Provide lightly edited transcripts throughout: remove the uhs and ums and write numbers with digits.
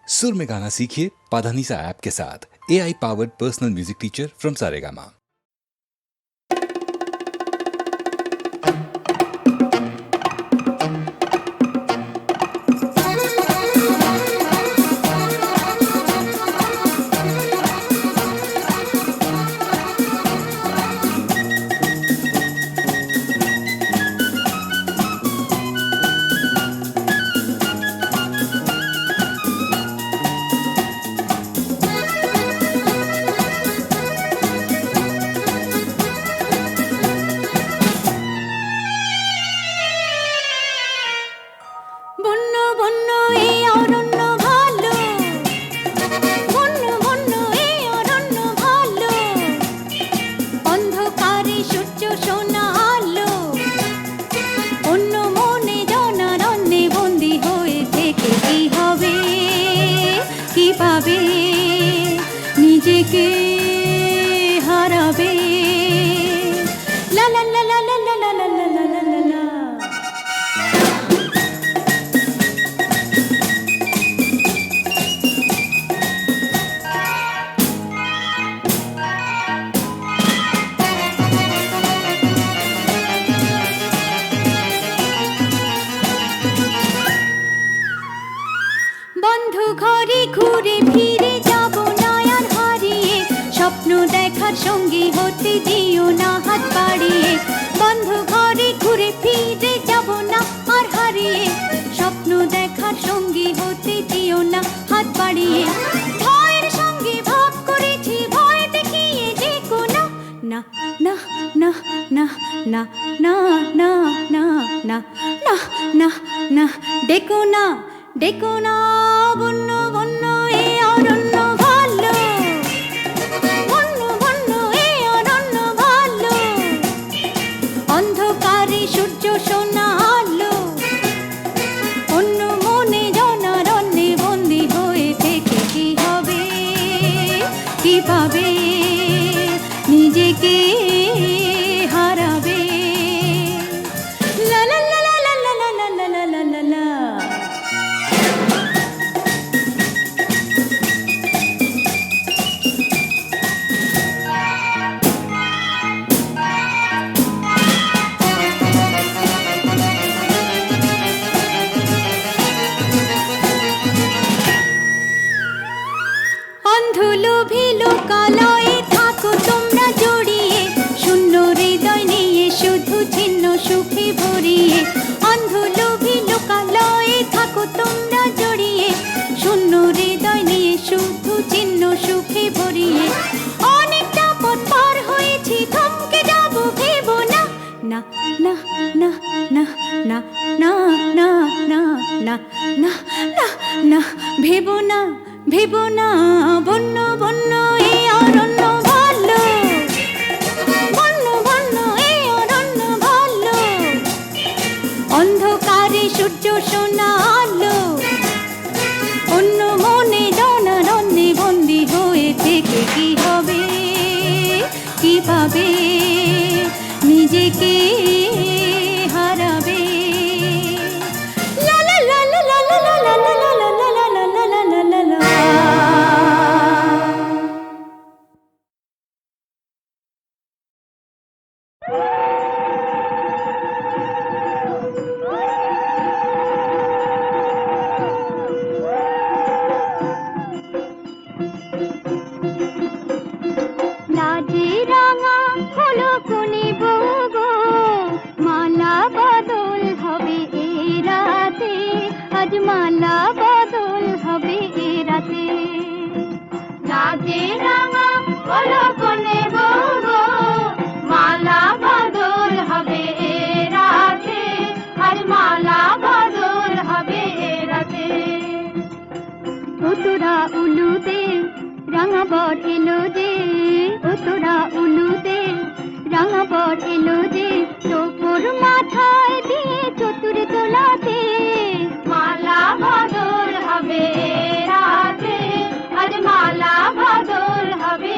सुर में गाना सीखिए पाधानीसा ऐप के साथ। AI powered personal music teacher from Saregama. নিজেকে হারাবে লা লা লা লা লা লা লা লা লা লা লা লা। বন্ধু ঘরে ঘুরে ফিরে যাব না আর হারিয়ে, স্বপ্ন দেখার সঙ্গী হতে দিও না হাত বাড়িয়ে। বন্ধু ঘরে ঘুরে ফিরে যাব না আর হারিয়ে, স্বপ্ন দেখার সঙ্গী হতে দিও না হাত বাড়িয়ে। ভয়ের সঙ্গে ভাগ করেছি, ভয় দেখিয়ে যেকো না না না না না না না না না না না না না ডেকো না ডেকো না বন্য বন্য এ অরণ্য ভালো, বন্য বন্য এ অরণ্য ভালো। অন্ধকারে সূর্য সোনা আলো, অন্য মনে জনারণ্যে বন্দী হয়ে থেকে কি হবে, কি পাবে, নিজেকে হারাবে লা লা লা লা লা লা লা লা লা লা লা। অন্ধলোভী লোকালয়ে থাকো তোমরা জড়িয়ে, শূন্য হৃদয় নিয়ে শুধু ছিন্ন সুখে ভরিয়ে। অন্ধলোভী লোকালয়ে থাকো তোমরা জড়িয়ে, শূন্য হৃদয় নিয়ে শুধু ছিন্ন সুখে ভরিয়ে। অনেকটা পথ পার হয়েছি, থমকে যাব ভেবো না না না না না না না না না না না না না ভেবো না ভেবো না বন্য বন্য এ অরণ্য ভালো, বন্য বন্য এ অরণ্য ভালো। অন্ধকারে সূর্য সোনা আলো, অন্য মনে জনারণ্যে বন্দী হয়ে থেকে কি হবে, কি পাবে, নিজেকে হারাবে লা লা লা লা লা লা লা লা লা লা লা লা লা লা লা। লাজে রাঙা হলো কোনে বউ গো, মালা বদল হবে এ রাতে, আজ মালা বদল হবে এ রাতে। লাজে রাঙা হলো কোনে বউ গো, মালা বদল হবে এ রাতে, আজ মালা বদল হবে এ রাতে। তোরা উলুতে রাঙা বট এলো যে, তোরা উলুতে রাঙা বট এলো যে, তোর মাথায় দিয়ে চতুর তোলাতে। মালা বদল হবে রাতে, আজ মালা বদল হবে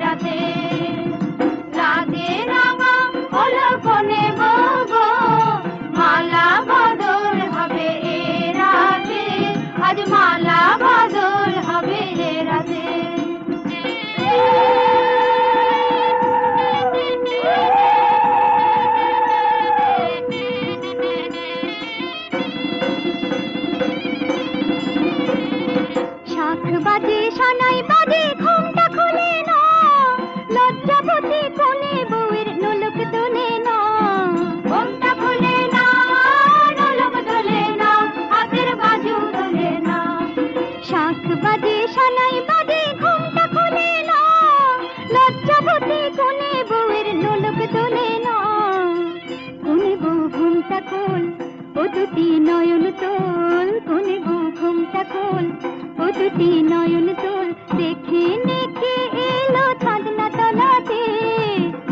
রাতে। রাতে রাঙা হলো কোনে বউ গো, মালা বদল হবে রাতে, আজ মালা বদল বাজে ঘুমটা খুলে না, লজ্জাবতী কোণে বউয়ের নোলক তোলে না। ঘুমটা খুলে না, নোলক তোলে না, হাতের বাজু তোলে না। শাঁখ বাজে সানাই বাজে ঘুমটা খুলে না, লজ্জাবতী কোণে বউয়ের নোলক তোলে না। কোণে বউ ঘুমটা খোল, ও দুটি নয়ন তোল, কোণে বউ ঘুমটা খোল, ও দুটি নয়ন তোল। দেখে নেকে এলো চাঁদনা তলাতে,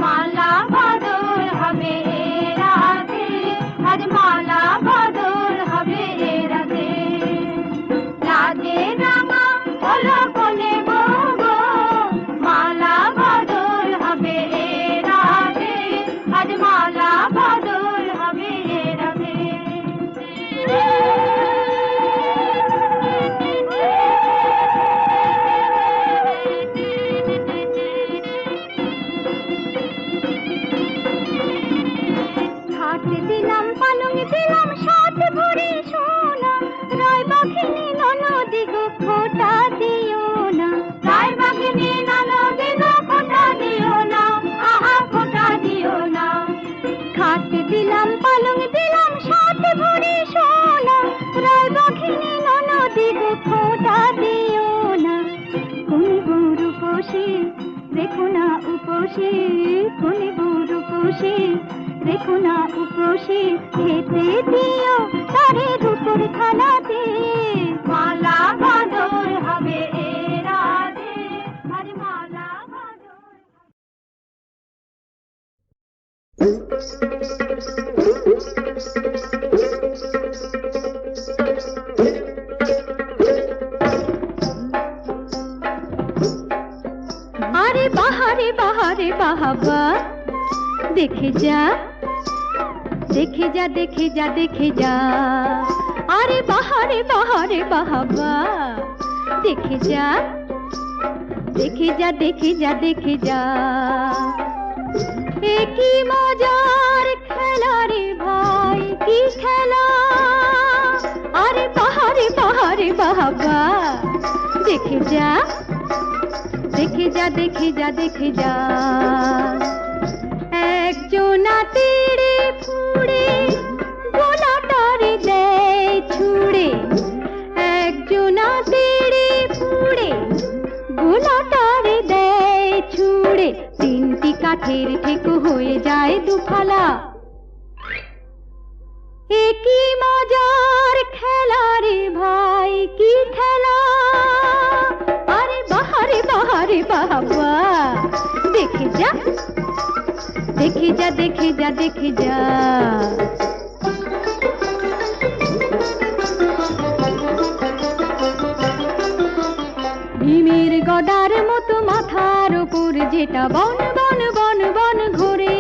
মালা বদল হবে এ রাতে, আজ মালা বদল হবে এ রাতে। রাতে রাঙা হলো কোণে বউ গো, মালা বদল হবে এ রাতে, আজ মালা বদল হবে এ রাতে। খাট দিলাম পালং দিলাম সাত ভরি সোনা, রায় বাঘিনী ননদি গো খোটা দিও না। রায় বাঘিনী ননদি গো খোটা দিও না, আহা খোটা দিও না। খাট দিলাম পালং দিলাম সাত ভরি সোনা, রায় বাঘিনী ননদি গো খোটা দিও না। কোন বউ রূপসী দেখো না উপসী, কোন বউ রূপসী দেখো না উপসী, খেতে দিও তারে রূপর থালাতে, মালা বদল হবে এ রাতে, আজ মালা বদল। আরে বাহারে বাহারে বাহাবা, দেখে যা দেখে যা দেখে যা দেখে যা। আরে বাহারে বাহারে বাহাবা, দেখে যা দেখে যা দেখে যা দেখে যা। এ কি মজার খেলা রে ভাই, কি খেলা। আরে বাহারে বাহারে বাহাবা, দেখে যা দেখে যা দেখে যা দেখে যা। একজনা তেড়ে ফুড়ে গোলাটারে দেয় ছুড়ে, একজনা তেড়ে ফুড়ে গোলাটারে দেয় ছুড়ে। তিনটি কাঠের ঠেকু হয়ে যায় দুফালা। এ কি মজার খেলা রে ভাই, কি খেলা। আরে বাহারে বাহারে বাবা, দেখে যা দেখে যা দেখে যা দেখে যা। ভীমের গদার মতো মাথার উপর যেটা বন বন বন বন ঘোরে,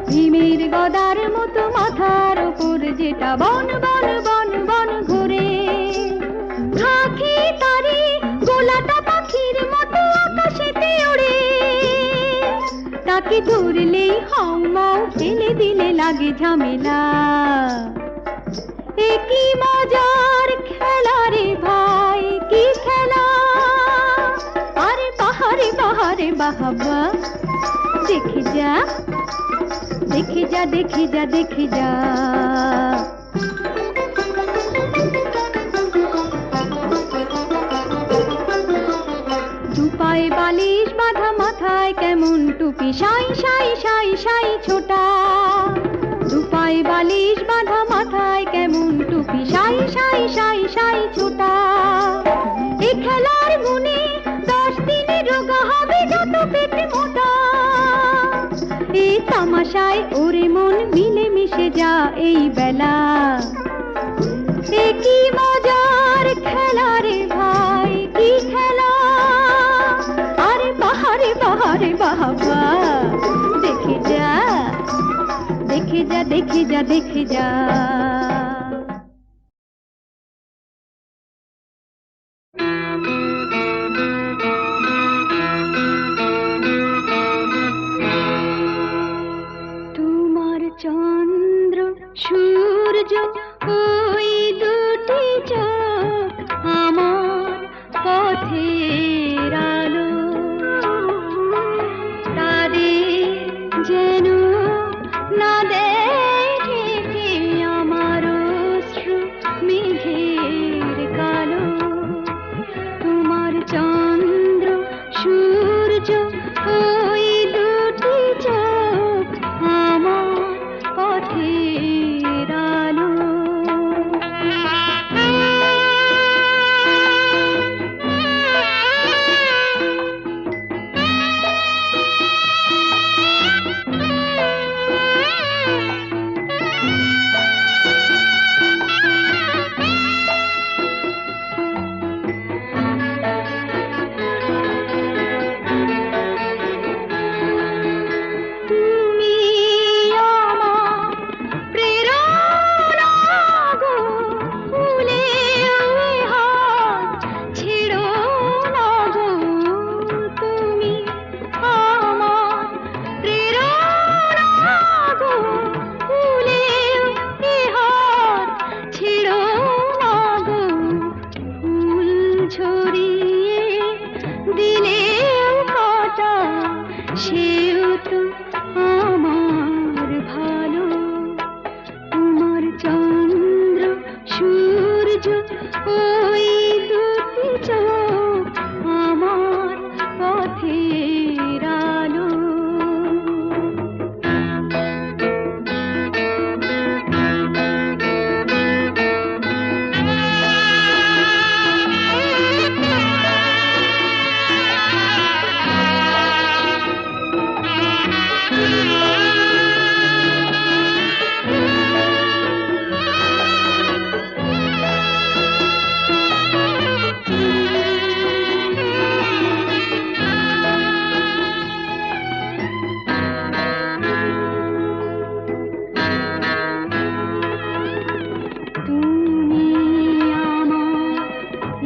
ভীমের গদার মতো মাথার উপর যেটা বন বন বন বন ঘোরে। খাকি তারে গোলাটা পাখির মতো আকাশেতে ওড়ে, তাকে ধরলেই হাউ মাউ ফেলে দিলে লাগে ঝামেলা। এ কি মজার খেলা রে ভাই, কি খেলা। আরে বাহারে বাহারে বাহাবা, দেখে যা দেখে যা দেখে যা দেখে যা। দুপায়ে বালিশ বাঁধা, মাথায় কেমন টুপি, সাই সাই সাই সাই ছোটা। দুপায়ে বালিশ বাঁধা, মাথায় কেমন টুপি, সাই সাই সাই সাই ছোটা। এ খেলার গুণে 10 দিনে রোগা হবে যত পেটে মোটা। এই তামাশায় ওরে মন মিলে মিশে যা এই বেলা। এ কি মজার খেলা রে ভাই, কি খেলা। আরে বাহারে বাহারে বাবা, দেখে যা দেখে যা দেখে যা দেখে যা। তোমার চন্দ্র সূর্য ওই দুটি চোখ আমার পথে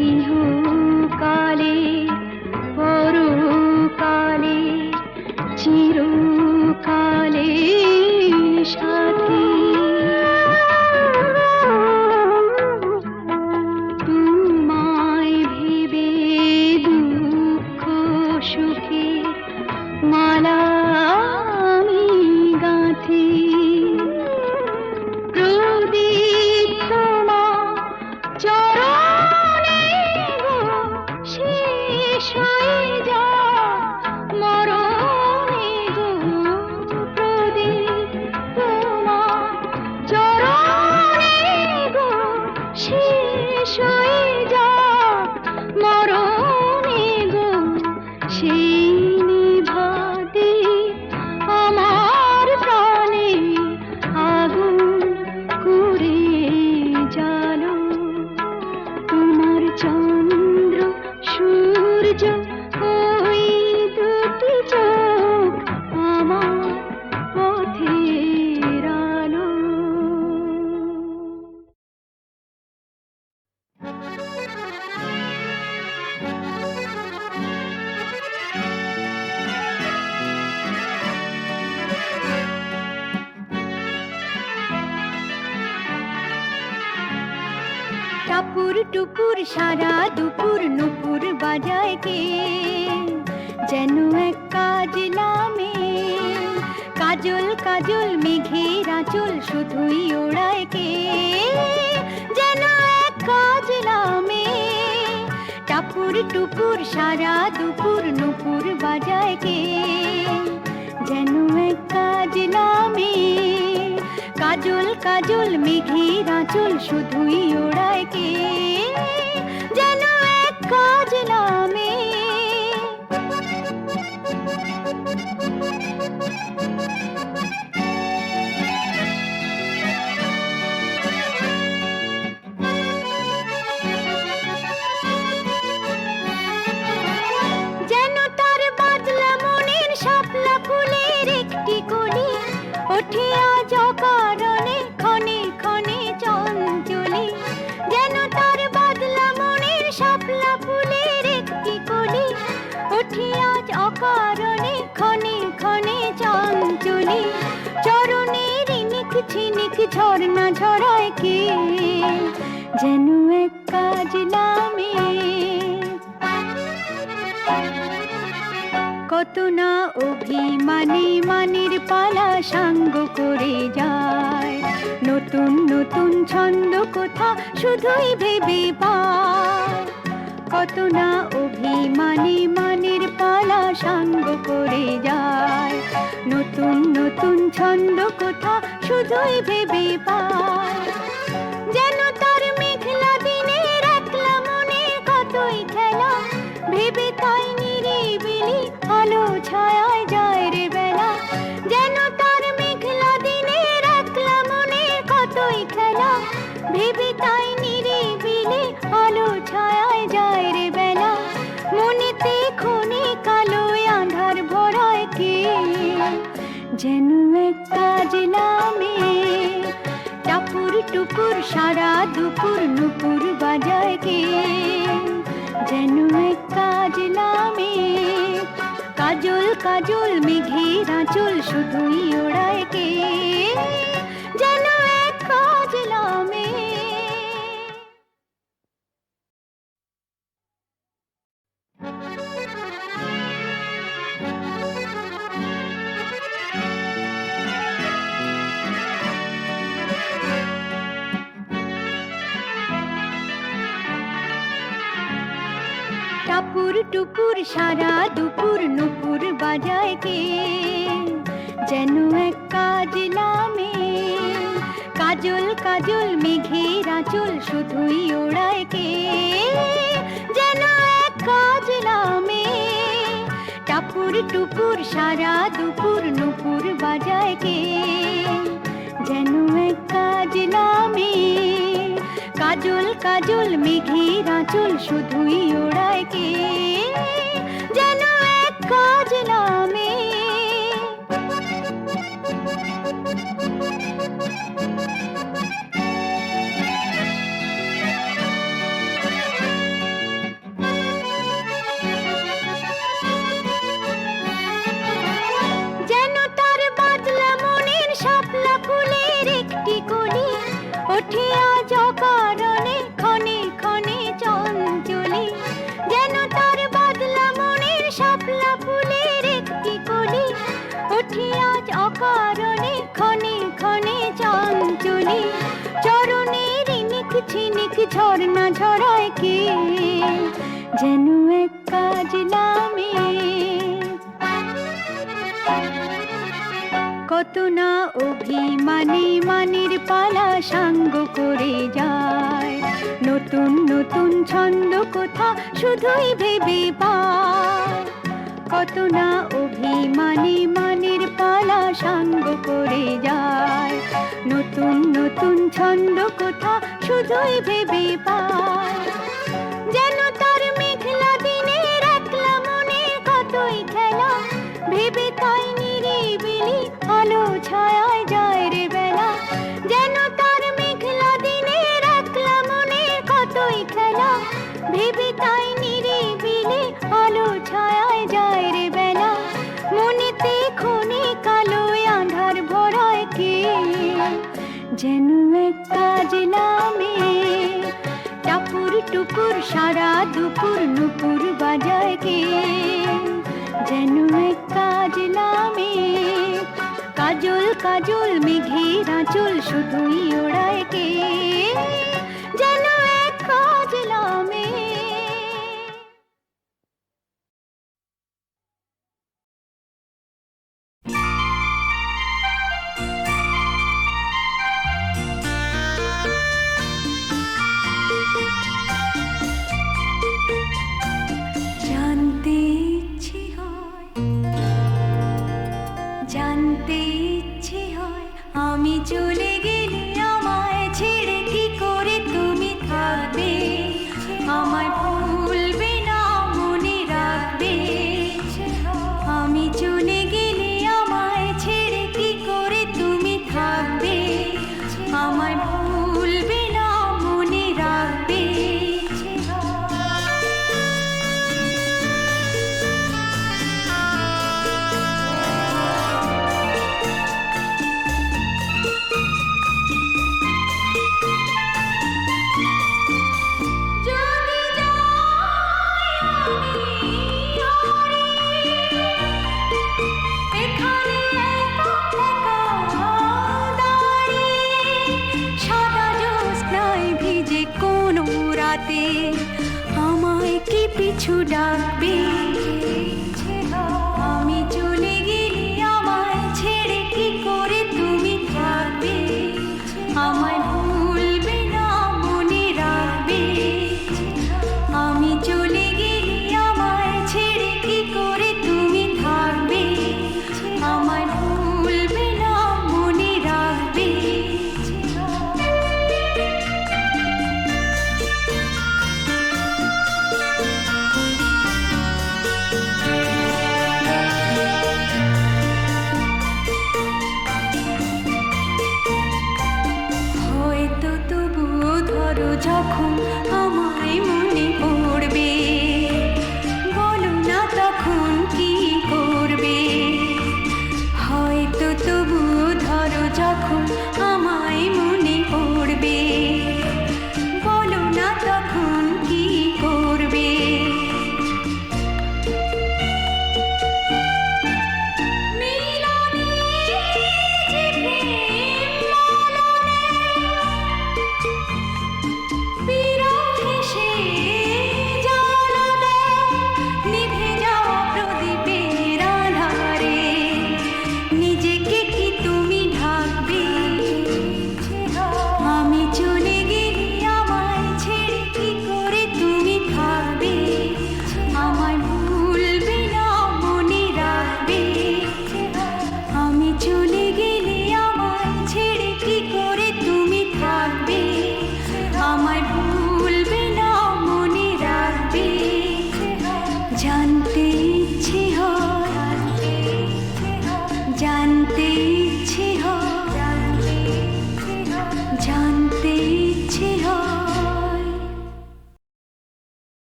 ইহকালে পরকালে চিরকালে সাথী তোমায় ভেবে দুঃখ সুখে মালা আমি গাঁথি প্রদীপ তোমার চরণে গো শেষ হয়ে যা মরণে গো প্রদীপ তোমার চরণে গো শেষ হয়ে যা মরণে গো সেই নিভাতে আমার প্রাণে আগুন করে জালো তোমার চন্দ্র সূর্য ওই দুটি চোখ আমার পথের আলো টাপুর টুপুর সারা দুপুর নুপুর বাজায় কে যেন এক কাজ নামে কাজল কাজল মেঘের আঁচল শুধুই ওড়ায় কে যেন এক কাজ নামে টাপুর টুপুর সারা দুপুর নুপুর বাজায় কে যেন এক কাজ নামে কাজল কাজল মেঘের আঁচল শুধুই ওড়ায় কে যেন এক কাজ নামে যেন তার বাদলা মনের শাপলা ফুলের একটি কলি ওঠে আজ অকারণে ক্ষণে ক্ষণে চঞ্চলে যেন তার বাদলা মনের শাপলা ফুলের একটি কলি ওঠে আজ অকারণে ক্ষণে ক্ষণে চঞ্চলে চরণের রিনিক ঝিনিক ঝর্ণা ঝরায় কে যেন এক কাজ নামে কত না অভিমানে মানের পালা সাঙ্গ করে যায় নতুন নতুন ছন্দ কোথা শুধুই ভেবে পায় কত না অভিমানে মানের পালা সাঙ্গ করে যায় নতুন নতুন ছন্দ কোথা শুধুই ভেবে পায় যেন তার মেঘলা দিনের একলা মনে কতই খেলা ভেবে তাই নিরিবিলি আলো ছায়ায় যায় রে বেলা যেন তার মেঘলা দিনের একলা মনে কতই খেলা ভেবে তাই নিরিবিলি আলো ছায়ায় যায় রে বেলা মনেতে ক্ষণে কালো আঁধার ভরায় কে যেন এক কাজ নামে টাপুর টুপুর সারা দুপুর নুপুর বাজায় কে যেন এক কাজ নামে কাজল কাজল মেঘের আঁচল শুধুই ওড়ায় কে যেন এক কাজ নামে টাপুর টুপুর সারা দুপুর নুপুর বাজায় কে যেন এক কাজ নামে কাজল কাজল মেঘের আঁচল শুধুই ওড়ায় কে যেন এক কাজ নামে টাপুর টুপুর সারা দুপুর নুপুর বাজায় কে যেন এক কাজ নামে কাজল কাজল মেঘের আঁচল শুধুই ওড়ায় কে যেন এক কাজ নামে ওঠে আজ অকারণে ক্ষণে ক্ষণে চঞ্চলি, যেন তার বাদলা মনের শাপলা ফুলের একটি কলি। ওঠে আজ অকারণে ক্ষণে ক্ষণে চঞ্চলি, চরণের নিক ঝিনিক ঝর্ণা ঝরায় কে, যেন এক কাজলা মেয়ে। কত না অভিমানে মানের পালা সাঙ্গ করে যায়, নতুন নতুন ছন্দ কোথা শুধুই ভেবে পায়। কত না অভিমানে মানের পালা সাঙ্গ করে যায়, নতুন নতুন ছন্দ কোথা শুধুই ভেবে পায়। যেন তার মেঘলা দিনের একলা মনে কতই খেলা, ভেবে তাই নিরিবিলি আলো ছায়ায় যায় রে বেলা। যেন তার মেঘলা দিনের একলা মনে কতই খেলা, ভেবে তাই নিরিবিলি আলো ছায়ায় যায় রে বেলা। মনেতে ক্ষণে কালো আঁধার ভরায় কে, যেন এক কাজলা মেয়ে। টাপুর টুপুর সারা দুপুর নুপুর বাজায় কে, যেন এক কাজলা মেয়ে। কাজল কাজল মেঘের আঁচল শুধুই ওড়ায় কে, যেন এক কাজলা মেয়ে। জানতে ইচ্ছে হয়, জানতে ইচ্ছে হয়, আমি চলে গেলে আমায় ছেড়ে কি করে তুমি থাকবে, আমায় ভুলবে না মনে রাখবে। আমি চলে গেলে আমায় ছেড়ে কি করে তুমি থাকবে, আমায় ভুলবে না মনে রাখবে। আমায় কি পিছু ডাকবে, আমি চলে গেলে আমায় ছেড়ে কি করে তুমি থাকবে, আমায় ভুলবে না মনে রাখবে। আমি চলে গেলে আমায় ছেড়ে কি করে তুমি থাকবে, আমায় ভুলবে না মনে রাখবে।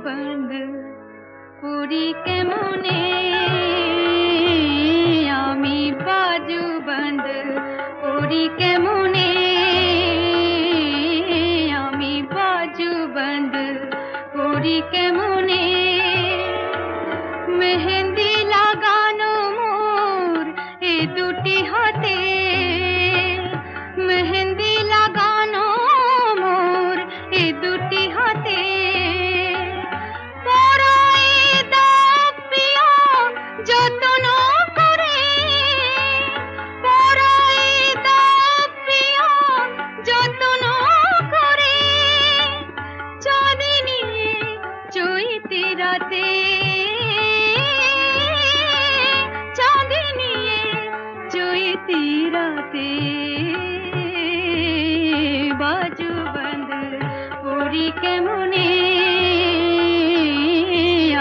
বন্ধ করি কেমনে, আমি বাজু বন্ধ করি কেমনে, আমি বাজু বন্ধ করি কেমনে, মেহেন্দি লাগানো মোর এ দুটি হাতে, মেহেন্দি লাগানো মোর এ দুটি হাতে, পরাই দাও প্রিয় যত্ন করে, পরাই দাও প্রিয় যত্ন করে, চাঁদিনী চৈতি রাতে, চাঁদিনী চৈতি রাতে, বাজু বন্ধ করি কেমনে,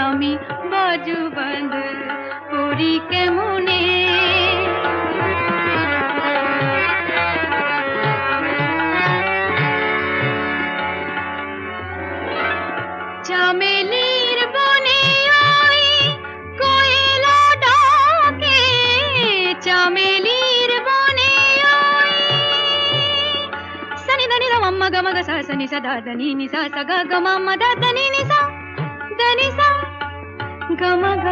আমি বাজু বন্ধ করি কেমনে, চামেলির বনে ওই কোয়েলা ডাকে, চামেলির বনে ওই সনি దని ద మమ్మ గమ గ స సని స ద దని ని స స గ గ మమ్మ ద దని ని స దని స గమ గ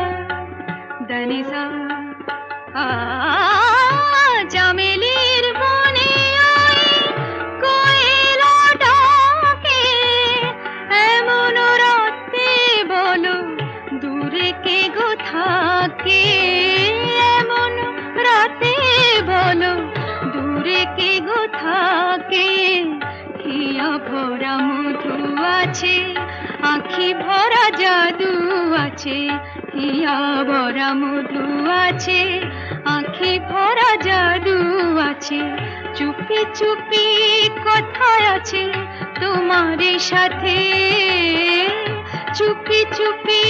దని స আ চামেলির বনে ওই কোয়েলা ডাকে, এমন রাতে বলো দূরে কে গো থাকে, এমন রাতে বলো দূরে কে গো থাকে, হিয়া ভরা মধু আছে, আঁখি ভরা জাদু আছে, হিয়া ভরা মধু আছে, আঁখি ভরা জাদু আছে, চুপি চুপি কথা আছে তোমার সাথে, চুপি চুপি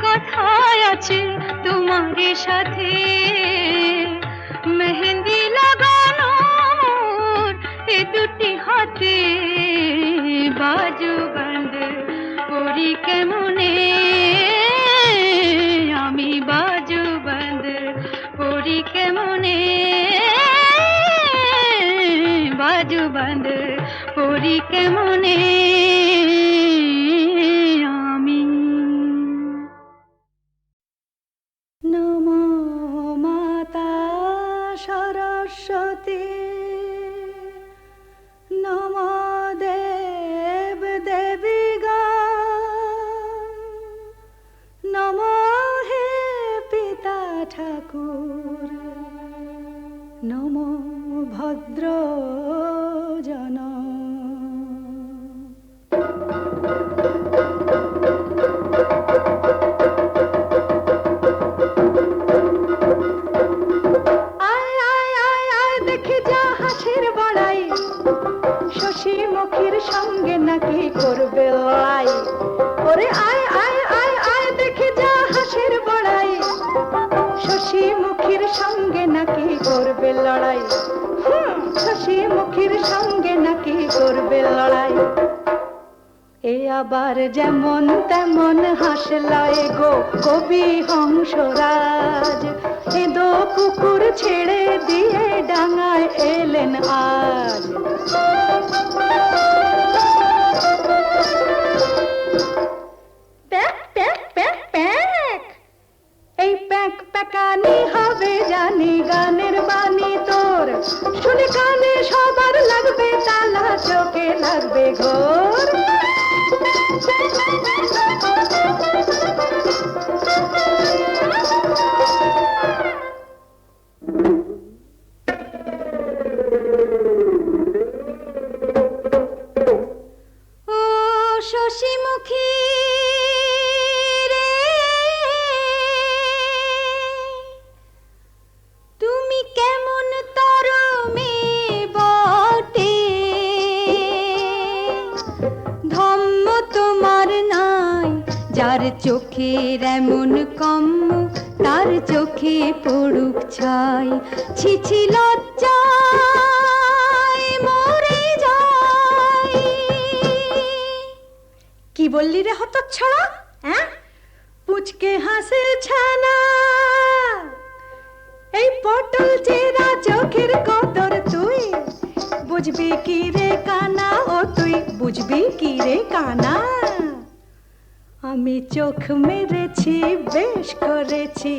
কথা আছে তোমার সাথে, মেহেন্দি লাগানো মোর এ দুটি হাতে, বাজু বন্ধ করি কেমনে, আমি বাজু বন্ধ করি কেমনে, বাজু বন্ধ করি কেমনে, আমি। নমো মাতা সরস্বতী, নমো দেব দেবীগণ, নমো হে পিতা ঠাকুর, নমো ভদ্র জন। শশীমুখীর সঙ্গে নাকি করবে লড়াই, ওরে আয় আয় আয় আয় দেখে যা হাসির বড়াই, শশীমুখীর সঙ্গে নাকি করবে লড়াই, শশীমুখীর সঙ্গে নাকি করবে লড়াই, এ আবার যেমন তেমন হাসলায় গো কবি হংসরাজ, এ দো পুকুর ছেড়ে দিয়ে ডাঙায় এলেন আজ। প্যাক প্যাক প্যাক প্যাক, এই প্যাক প্যাকানি হবে জানি, গানের বাণী তোর শুনে কানে সবার লাগবে তালা, চোখে লাগবে ঘোর। ও শশীমুখী রে, তুমি কেমন তরমে বটে, ধম্ম তোমার নাই, যার চোখের এমন কম্ম তার চোখে পড়ুক ছাই, ছিছি লজ্জায় মরে যাই। কি বললি রে হতচ্ছাড়া? হ্যাঁ, পুচকে হাসির ছানা, এই পটল চেরা চোখের কদর তুই বুঝবি কি রে কানা, ও তুই বুঝবি কি রে কানা। আমি চোখ মেরেছি, বেশ করেছি,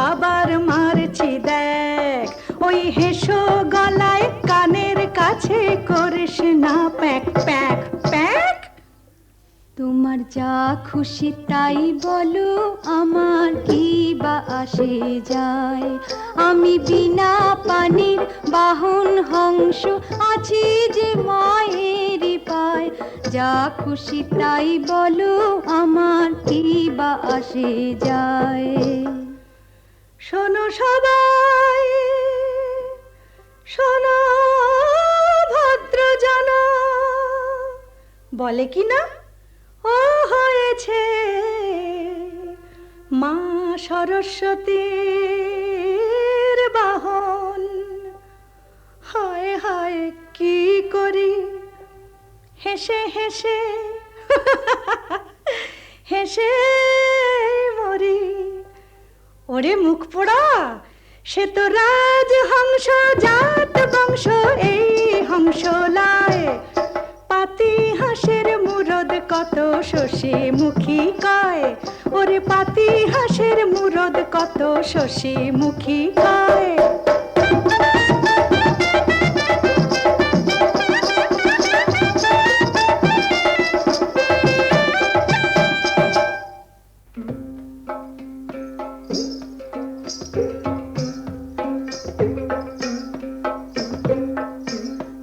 আবার মারছি দেখ, ওই হেসো গলায় কানের কাছে করিস না প্যাক প্যাক প্যাক। তোমার যা খুশি তাই বলো, আমার কি বা আসে যায়। আমি বিনা পানির বাহন হংস, আছি যে মায়েরই পায়। যা খুশি তাই বলো, আমার কি বা আসে যায়। শোনো সবাই, শোনো ভদ্রজন, বলে কি না ও হয়েছে মা সরস্বতীর বাহন। হায় হায় কি করি, হেসে হেসে হেসে মরি। ওরে মুখ পোড়া, সে তো রাজ হংস, জাত বংশ এই হংস লায়। পাতি হাঁসের মুরদ কত শশী মুখী কয়, ওরে পাতি হাঁসের মুরদ কত শশী মুখী কয়।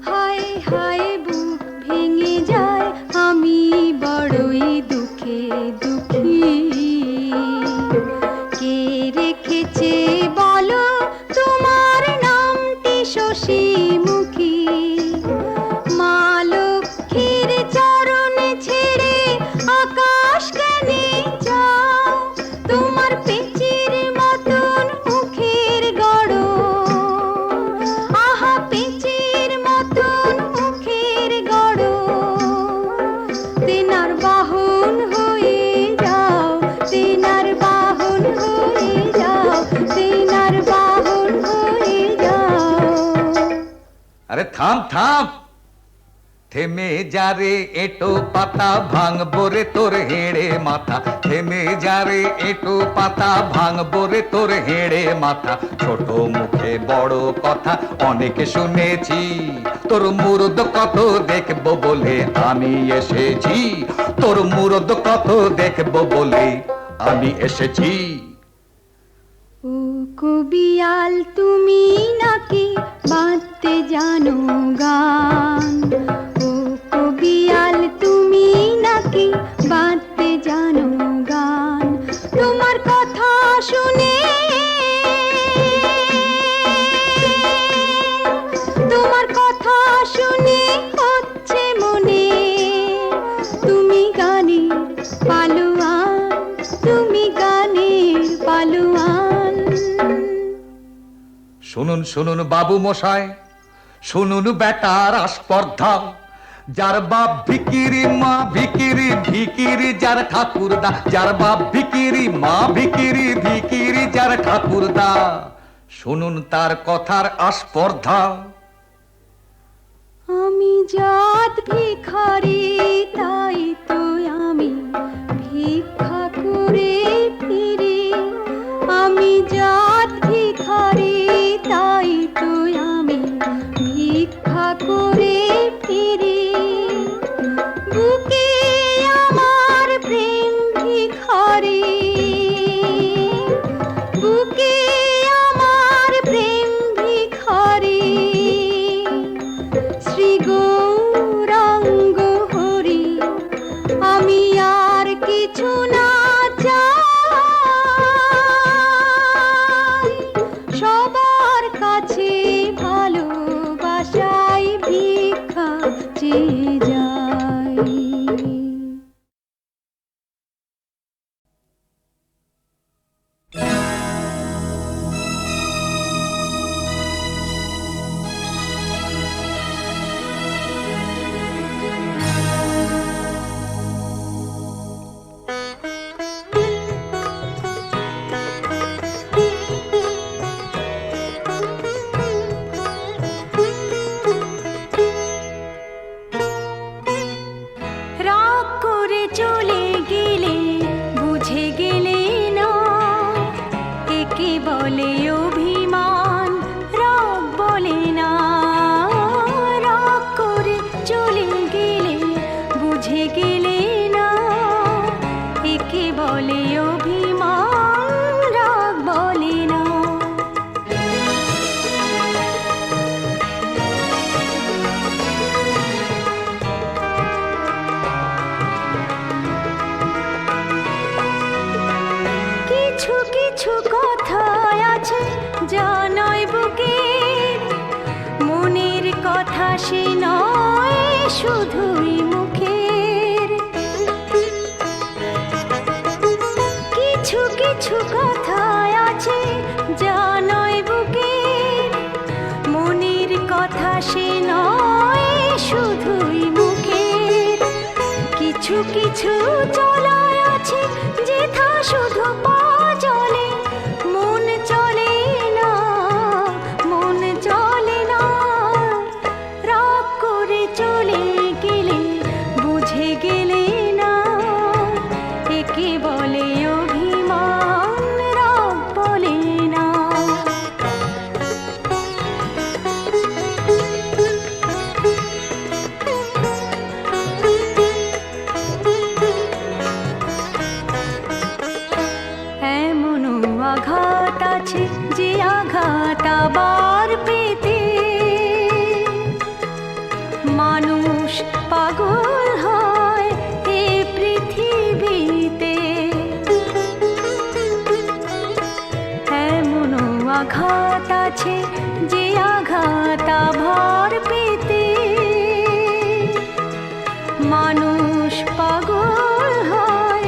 হায় হায় বুক ভেঙে যায়, আমি বড়ই দুঃখে দুঃখী। কে রেখেছে বলো তোমার নামটি শশী মুখী। মা লক্ষ্মীর চরণ ছেড়ে আকাশ কেনে যাও, তোমার পেঁচির মতন মুখের গড়ন। আহা পেঁচির মতন মুখের গড়ন। তেনার বাহন হয়ে যাও, তেনার বাহন হয়ে যাও, তেনার বাহন হয়ে যাও। আরে থাম থাম, থেমে যা রে এটো পাতা, ভাঙবো রে তোর হেড়ে মাথা। থেমে যা রে এটো পাতা, ভাঙবো রে তোর হেড়ে মাথা। ছোট মুখে বড় কথা অনেক শুনেছি, তোর মুরদ কত দেখবো বলে আমি এসেছি। তোর মুরদ কত দেখবো বলে আমি এসেছি। ও কবিয়াল তুমি নাকি বাঁধতে জানো গান। ও কবিয়াল তুমি নাকি বাঁধতে জানো গান। তোমার কথা শুনে, তোমার কথা শুনে হচ্ছে মনে তুমি গানের পালোয়ান, তুমি গানের পালোয়ান। শুনুন শুনুন বাবু মশাই, শুনুন বেটার আস্পর্ধা। যার বাপ ভিকিরি মা ভিকিরি, ভিকিরি যার ঠাকুরদা। যার বাপ ভিকিরি মা ভিকিরি, ভিকিরি যার ঠাকুরদা। শুনুন তার কথার আস্পর্ধা। আমি জাত ভিখারি, তাই তো আমি ভিক্ষা করে ফিরি। আমি জাত ভিখারি, তাই তো আমি ভিক্ষা করে ফিরি। বুকে আমার প্রেম ভিখারি, বুকে আমার প্রেম ভিখারি। শ্রী গৌরাঙ্গ হরি, আমি আর কিছু না চাই। সবার কাছে ভালোবাসাই ভিক্ষা চেয়ে যাই। সে নয় শুধুই মুখের, কিছু কিছু কথা আছে যা নয় বুকের, মনের কথা সে নয় শুধুই মুখের, কিছু কিছু চলায় আছে যেথা শুধু পা চলে, মন চলে না, মন চলে না, রাগ করে চলে গেলে বুঝে গেলে না, একে বলে অভিমান, রাগ বলে না। এমনও আঘাত আছে যে আঘাত আবার পেতে মানুষ পাগল হয় এ পৃথিবীতে, এমনও আঘাত আছে যে আঘাত আবার পেতে মানুষ পাগল হয়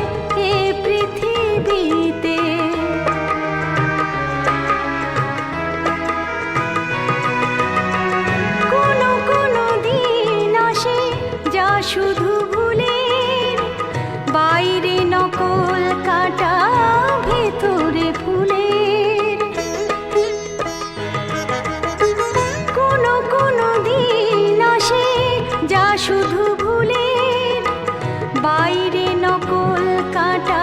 এ পৃথিবীতে। কোনো কোনো দিন আসে যা শুধু ভুলের, বাইরে নকল কাটা ভেতরে ফুলের, কোনো কোনো দিন আসে যা শুধু ভুলের, বাইরে নকল কাটা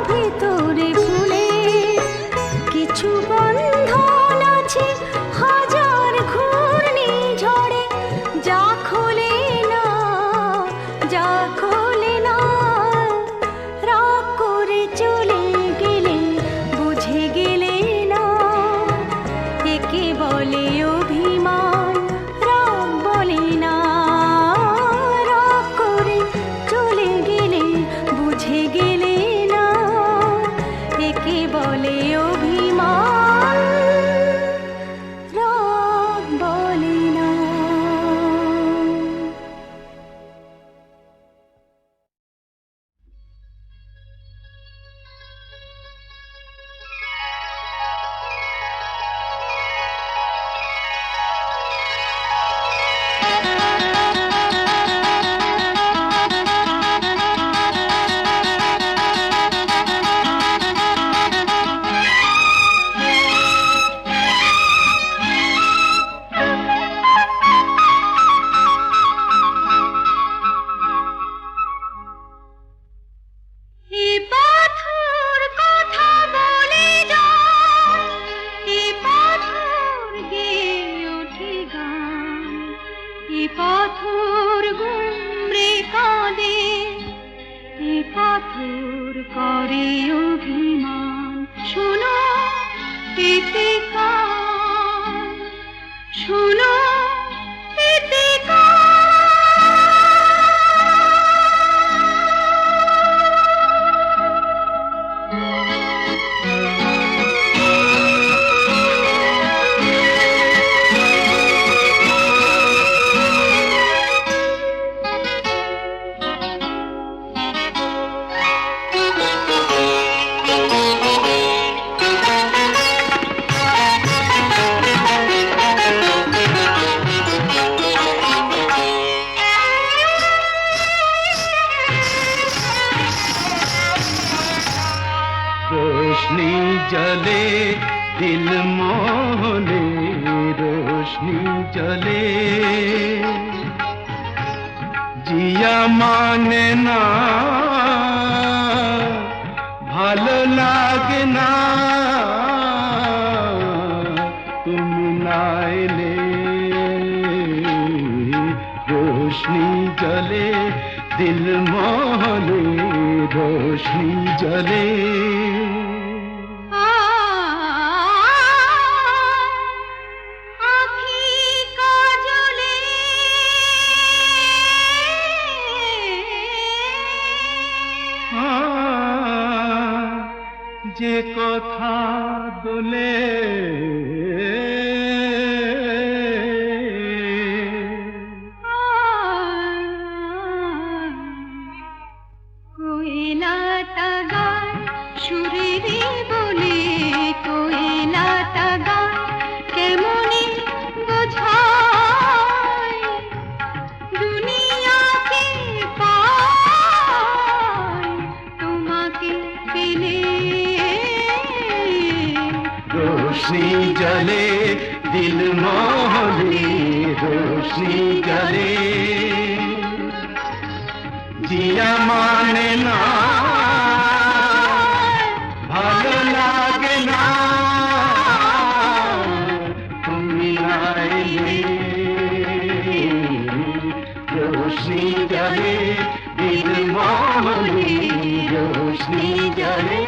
ভেতরে ফুলের, কিছু বন্ধন আছে হাজার ঘূর্ণি ঝড়ে যা খোলে না, যা খোলে না, রাগ করে চলে গেলে বুঝে গেলে না, একে বলে অভিমান, রাগ বলে না, রাগ করে চলে গেলে বুঝে গেলে না, একে বলে অভিমান, রাগ বলে না। এ পাথর কথা বলে যায়, এ পাথর গেয়ে ওঠে গান, এ পাথর গুমরে কাঁদে, এ পাথর করে অভিমান, শোনো এতে কান, শোনো এতে কান। रोशनी जले दिल मोहने, रोशनी जले जिया माने ना, ভালো লাগে না তুমি না এলে, रोशनी जले दिल मोहने, रोशनी जले। যে কথা দোলে जले दिल मोहनी रोशनी जले जिया माने ना ভালো লাগে না তুমি না এলে रोशनी जले दिल मोहनी रोशनी जले